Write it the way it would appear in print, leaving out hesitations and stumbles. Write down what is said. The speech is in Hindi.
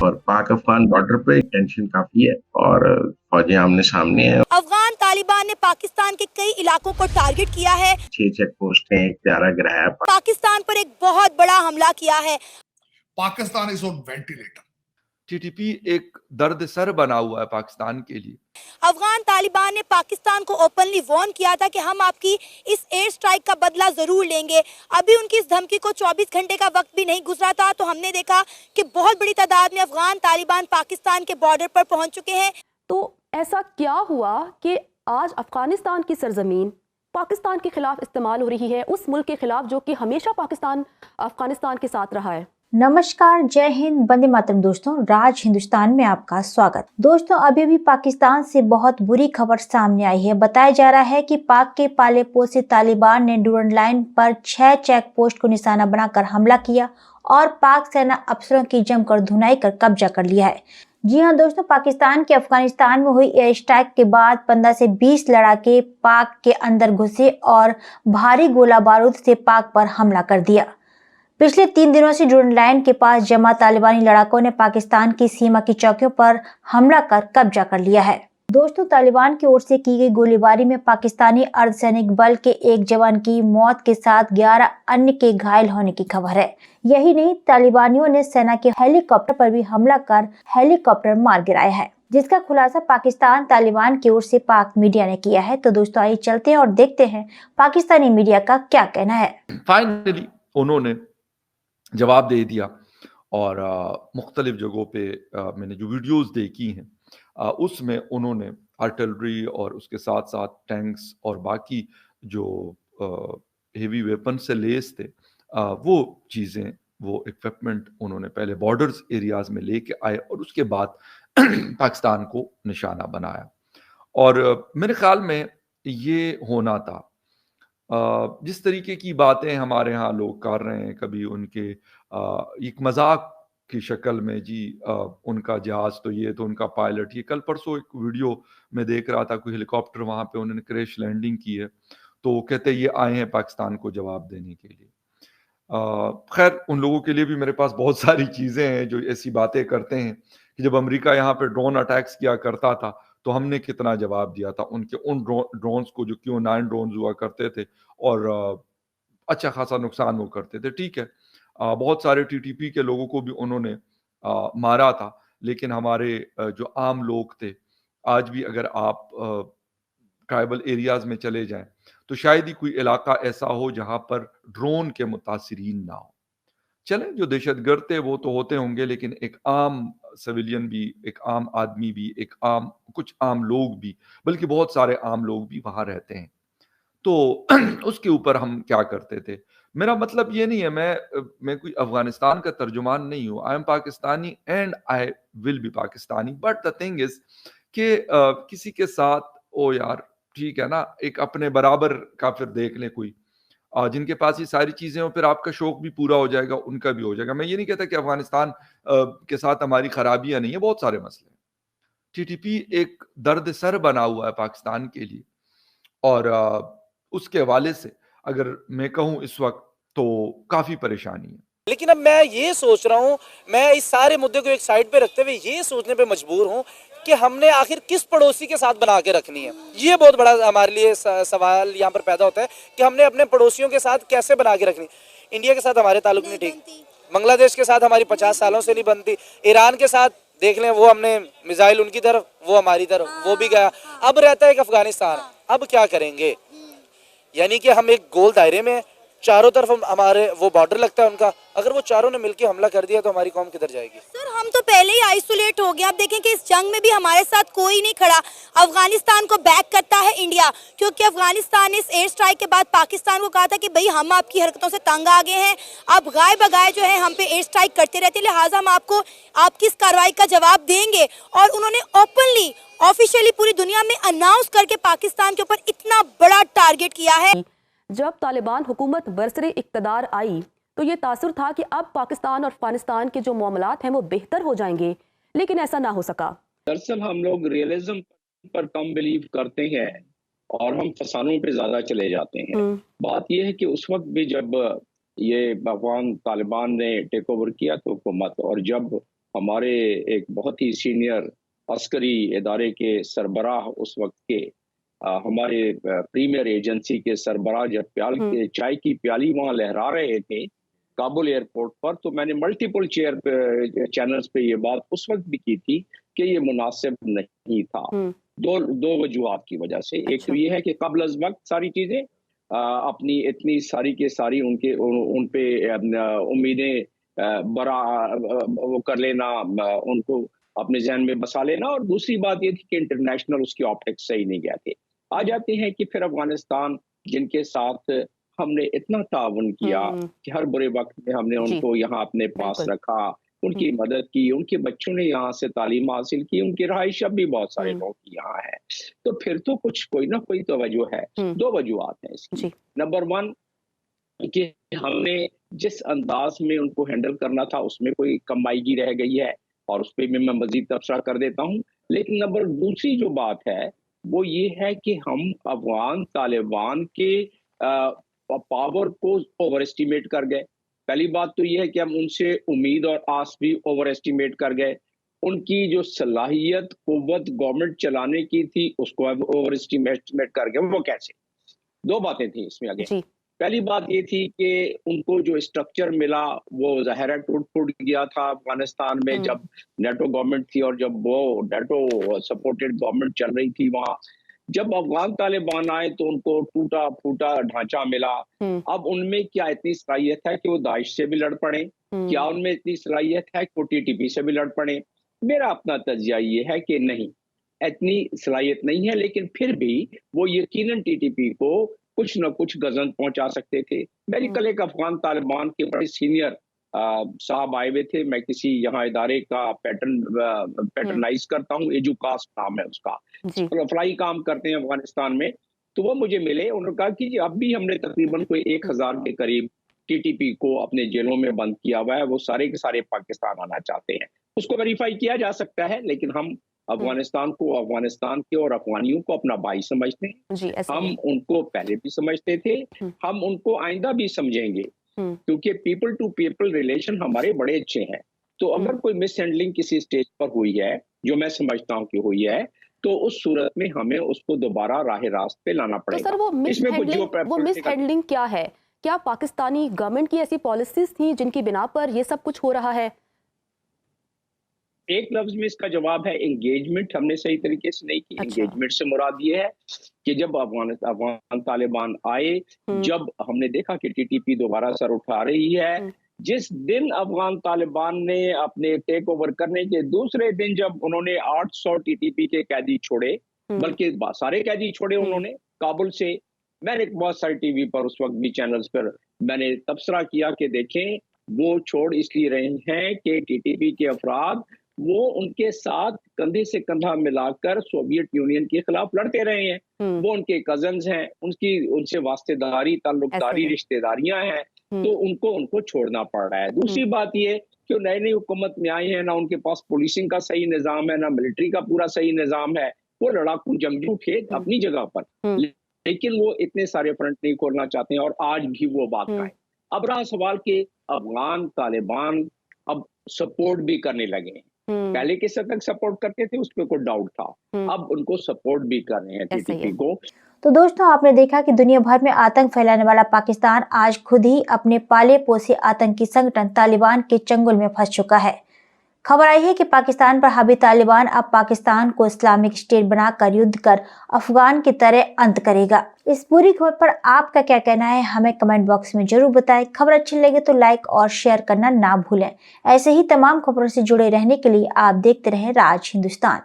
और पाक अफगान बॉर्डर पे टेंशन काफी है और फौजें आमने सामने हैं। अफगान तालिबान ने पाकिस्तान के कई इलाकों को टारगेट किया है। 6 चेक पोस्ट हैं, एक प्यारा ग्रह है। पाकिस्तान पर एक बहुत बड़ा हमला किया है। Pakistan is on ventilator. TTP एक दर्द सर बना हुआ है पाकिस्तान के लिए। अफगान तालिबान ने पाकिस्तान को ओपनली वार्न किया था कि हम आपकी इस एयर स्ट्राइक का बदला जरूर लेंगे। अभी उनकी इस धमकी को 24 घंटे का वक्त भी नहीं गुजरा था तो हमने देखा कि बहुत बड़ी तादाद में अफगान तालिबान पाकिस्तान के बॉर्डर पर पहुंच चुके हैं। तो ऐसा क्या हुआ कि आज अफगानिस्तान की सरजमीन पाकिस्तान के खिलाफ इस्तेमाल हो रही है, उस मुल्क के खिलाफ जो कि हमेशा पाकिस्तान अफगानिस्तान के साथ रहा है। नमस्कार, जय हिंद, वंदे मातरम। दोस्तों, राज हिंदुस्तान में आपका स्वागत। दोस्तों, अभी पाकिस्तान से बहुत बुरी खबर सामने आई है। बताया जा रहा है कि पाक के पाले पोसे तालिबान ने डूरन लाइन पर 6 चेक पोस्ट को निशाना बनाकर हमला किया और पाक सेना अफसरों की जमकर धुनाई कर कब्जा कर लिया है। जी हाँ दोस्तों, पाकिस्तान के अफगानिस्तान में हुई एयर स्ट्राइक के बाद 15 से 20 लड़ाके पाक के अंदर घुसे और भारी गोला बारूद से पाक पर हमला कर दिया। पिछले 3 दिनों से डूरन लाइन के पास जमा तालिबानी लड़ाकों ने पाकिस्तान की सीमा की चौकियों पर हमला कर कब्जा कर लिया है। दोस्तों, तालिबान की ओर से की गई गोलीबारी में पाकिस्तानी अर्धसैनिक बल के एक जवान की मौत के साथ 11 अन्य के घायल होने की खबर है। यही नहीं, तालिबानियों ने सेना के हेलीकॉप्टर पर भी हमला कर हेलीकॉप्टर मार गिराया है, जिसका खुलासा पाकिस्तान तालिबान की ओर से पाक मीडिया ने किया है। तो दोस्तों, आइए चलते हैं और देखते हैं पाकिस्तानी मीडिया का क्या कहना है। फाइनली उन्होंने जवाब दे दिया और मुख्तलिफ जगहों पे मैंने जो वीडियोस देखी हैं उसमें उन्होंने आर्टिलरी और उसके साथ साथ टैंक्स और बाकी जो हेवी वेपन से लेस थे वो चीज़ें, वो इक्विपमेंट उन्होंने पहले बॉर्डर्स एरियाज में लेके आए और उसके बाद पाकिस्तान को निशाना बनाया। और मेरे ख्याल में ये होना था। जिस तरीके की बातें हमारे यहाँ लोग कर रहे हैं, कभी उनके एक मजाक की शक्ल में, जी उनका जहाज तो ये तो उनका पायलट ये। कल परसों एक वीडियो में देख रहा था, कोई हेलीकॉप्टर वहाँ पे उन्होंने क्रैश लैंडिंग की है, तो कहते ये आए हैं पाकिस्तान को जवाब देने के लिए। खैर, उन लोगों के लिए भी मेरे पास बहुत सारी चीज़ें हैं जो ऐसी बातें करते हैं कि जब अमेरिका यहाँ पे ड्रोन अटैक्स किया करता था तो हमने कितना जवाब दिया था उनके उन ड्रोन्स को, जो Q9 ड्रोन्स हुआ करते थे और अच्छा खासा नुकसान वो करते थे। ठीक है, बहुत सारे टीटीपी के लोगों को भी उन्होंने मारा था, लेकिन हमारे जो आम लोग थे, आज भी अगर आप ट्राइबल एरियाज में चले जाएं तो शायद ही कोई इलाका ऐसा हो जहां पर ड्रोन के मुतासिरीन ना हो। चलें, जो दहशतगर्द थे वो तो होते होंगे, लेकिन एक आम सिविलियन भी, एक आम आदमी भी, कुछ आम लोग भी, बल्कि बहुत सारे आम लोग भी वहां रहते हैं। तो उसके ऊपर हम क्या करते थे। मेरा मतलब ये नहीं है, मैं कोई अफगानिस्तान का तर्जुमान नहीं हूँ। I am Pakistani and I will be Pakistani, but the thing is कि किसी के साथ ओ यार ठीक है ना, एक अपने बराबर का फिर देख ले कोई, जिनके पास ये सारी चीजें हो, फिर आपका शौक भी पूरा हो जाएगा, उनका भी हो जाएगा। मैं ये नहीं कहता कि अफगानिस्तान के साथ हमारी खराबियां नहीं है, बहुत सारे मसले हैं। टीटीपी एक दर्द सर बना हुआ है पाकिस्तान के लिए और उसके हवाले से अगर मैं कहूँ इस वक्त तो काफी परेशानी है। लेकिन अब मैं ये सोच रहा हूँ, मैं इस सारे मुद्दे को एक साइड पे रखते हुए ये सोचने पे मजबूर हूँ कि हमने आखिर किस पड़ोसी के साथ बना के रखनी है। ये बहुत बड़ा हमारे लिए सवाल यहाँ पर पैदा होता है कि हमने अपने पड़ोसियों के साथ कैसे बना के रखनी। इंडिया के साथ हमारे ताल्लुक नहीं ठीक, बांग्लादेश के साथ हमारी 50 सालों से नहीं बनती, ईरान के साथ देख लें, वो हमने मिसाइल उनकी तरफ, वो हमारी तरफ, वो भी गया। अब रहता है एक अफगानिस्तान, अब क्या करेंगे? यानी कि हम एक गोल दायरे में, चारों तरफ हमारे वो बॉर्डर लगता है उनका, अगर वो चारों ने मिलकर हमला कर दिया तो हमारी कौम किधर जाएगी? सर, हम तो पहले ही आइसोलेट हो गए। आप देखें कि इस जंग में भी हमारे साथ कोई नहीं खड़ा। अफगानिस्तान को बैक करता है इंडिया, क्योंकि अफगानिस्तान ने इस एयर स्ट्राइक के बाद पाकिस्तान को कहा था कि भाई हम आपकी हरकतों से तंग आ गए हैं, आप गाय बगाए जो है हम पे एयर स्ट्राइक करते रहते, लिहाजा हम आपको आपकी इस कार्रवाई का जवाब देंगे। और उन्होंने ओपनली ऑफिशियली पूरी दुनिया में अनाउंस करके पाकिस्तान के ऊपर इतना बड़ा टारगेट किया है। जब तालिबान हुकूमत बरसरे इक़्तिदार आई तो ये तासुर था कि अब पाकिस्तान और अफगानिस्तान के जो मामलात हैं वो बेहतर हो जाएंगे, लेकिन ऐसा ना हो सका। दरअसल हम लोग रियलिज्म पर कम बिलीव करते हैं और हम फसानों पे ज्यादा चले जाते हैं। बात यह है कि उस वक्त भी जब ये अफगान तालिबान ने टेक ओवर किया तो हुकूमत, और जब हमारे एक बहुत ही सीनियर अस्करी इदारे के सरबराह उस वक्त के हमारे प्रीमियर एजेंसी के सरबराह जब चाय की प्याली वहाँ लहरा रहे थे काबुल एयरपोर्ट पर, तो मैंने मल्टीपल चैनल्स पे ये बात उस वक्त भी की थी कि ये मुनासिब नहीं था। दो वजूहात की वजह से। एक तो ये है कि कबल अज़ वक्त सारी चीजें अपनी इतनी सारी के सारी उन पे उम्मीदें बरा वो कर लेना, उनको अपने जहन में बसा लेना, और दूसरी बात ये थी कि इंटरनेशनल उसकी ऑप्टिक्स सही नहीं गए थे। आ जाते हैं कि फिर अफगानिस्तान जिनके साथ हमने इतना ताउन किया कि हर बुरे वक्त में हमने उनको यहाँ अपने पास रखा, उनकी मदद की, उनके बच्चों ने यहाँ से तालीम हासिल की, उनकी रहाइश अब भी बहुत सारे लोग की यहाँ है, तो फिर तो कुछ कोई ना कोई तो वजह है। दो वजूहात हैं इसकी। नंबर वन कि हमने जिस अंदाज में उनको हैंडल करना था उसमें कोई कमाईगी रह गई है, और उस पर भी मैं मजीद तबसरा कर देता हूँ। लेकिन नंबर दूसरी जो बात है वो ये है कि हम अफगान तालिबान के पावर को ओवर एस्टिमेट कर गए। पहली बात तो ये है कि हम उनसे उम्मीद और आस भी ओवर एस्टिमेट कर गए। उनकी जो सलाहियत कुव्वत गवर्नमेंट चलाने की थी उसको ओवर एस्टिमेट कर गए। वो कैसे? दो बातें थी इसमें आगे। पहली बात ये थी कि उनको जो स्ट्रक्चर मिला वो ज़ाहिर है टूट फूट गया था अफगानिस्तान में जब नेटो गवर्नमेंट थी और जब वो नेटो सपोर्टेड गवर्नमेंट चल रही थी वहाँ। जब अफगान तालिबान आए तो उनको टूटा फूटा ढांचा मिला। अब उनमें क्या इतनी सलाहियत है कि वो दाइश से भी लड़ पड़े? क्या उनमें इतनी सलाहियत है कि वो टीटीपी से भी लड़ पड़े? मेरा अपना तज्जिया ये है कि नहीं, इतनी सलाहियत नहीं है, लेकिन फिर भी वो यकीनन टीटीपी को कुछ न कुछ गजन पहुंचा सकते थे। मेरी कल एक अफगान तालिबान के बड़े सीनियर साहब आए हुए थे। मैं किसी यहाँ इदारे का पैटर्नाइज करता हूँ, एजुकास्ट नाम है उसका, फ्लाई काम करते हैं अफगानिस्तान में। तो वो मुझे मिले, उन्होंने कहा कि अब भी हमने तकरीबन कोई 1000 के करीब टीटीपी को अपने जेलों में बंद किया हुआ है, वो सारे के सारे पाकिस्तान आना चाहते हैं। उसको वेरीफाई किया जा सकता है, लेकिन हम अफगानिस्तान को, अफगानिस्तान के और अफगानियों को अपना भाई समझते हैं। हम उनको पहले भी समझते थे, हम उनको आइंदा भी समझेंगे, क्योंकि पीपल टू पीपल रिलेशन हमारे बड़े अच्छे हैं। तो अगर कोई मिस हैंडलिंग किसी स्टेज पर हुई है, जो मैं समझता हूँ कि हुई है, तो उस सूरत में हमें उसको दोबारा राह रास्त पे लाना पड़ेगा। तो सर वो मिस हैंडलिंग क्या है? क्या पाकिस्तानी गवर्नमेंट की ऐसी पॉलिसीज थी जिनकी बिना पर ये सब कुछ हो रहा है? एक लफ्ज में इसका जवाब है एंगेजमेंट हमने सही तरीके से नहीं की। एंगेजमेंट से मुराद ये है कि जब अफगान तालिबान आए, जब हमने देखा कि टीटीपी दोबारा सर उठा रही है, जिस दिन अफगान तालिबान ने अपने टेक ओवर करने के दूसरे दिन जब उन्होंने 800 टीटीपी के कैदी छोड़े, बल्कि सारे कैदी छोड़े उन्होंने काबुल से। मैंने बहुत सारे टीवी पर उस वक्त भी चैनल्स पर मैंने तबसरा किया कि देखें वो छोड़ इसलिए रहे हैं कि टीटीपी के अफराद वो उनके साथ कंधे से कंधा मिलाकर सोवियत यूनियन के खिलाफ लड़ते रहे हैं। वो उनके कजन्स हैं, उनसे वास्तेदारी, ताल्लुकदारी, रिश्तेदारियां हैं, तो उनको छोड़ना पड़ रहा है। दूसरी बात ये कि नई नई हुकूमत में आए हैं, ना उनके पास पुलिसिंग का सही निजाम है, ना मिलिट्री का पूरा सही निजाम है। वो लड़ाकू जंगजू थे अपनी जगह पर, लेकिन वो इतने सारे फ्रंट नहीं खोलना चाहते हैं, और आज भी वो बात का है। अब रहा सवाल के अफगान तालिबान अब सपोर्ट भी करने लगे हैं। पहले किस हद तक सपोर्ट करते थे उस पर कोई डाउट था, अब उनको सपोर्ट भी कर रहे हैं टीटीपी को। तो दोस्तों, आपने देखा कि दुनिया भर में आतंक फैलाने वाला पाकिस्तान आज खुद ही अपने पाले पोसे आतंकी संगठन तालिबान के चंगुल में फंस चुका है। खबर आई है कि पाकिस्तान पर हावी तालिबान अब पाकिस्तान को इस्लामिक स्टेट बनाकर युद्ध कर अफगान की तरह अंत करेगा। इस पूरी खबर पर आपका क्या कहना है, हमें कमेंट बॉक्स में जरूर बताएं। खबर अच्छी लगे तो लाइक और शेयर करना ना भूलें। ऐसे ही तमाम खबरों से जुड़े रहने के लिए आप देखते रहें राज हिंदुस्तान।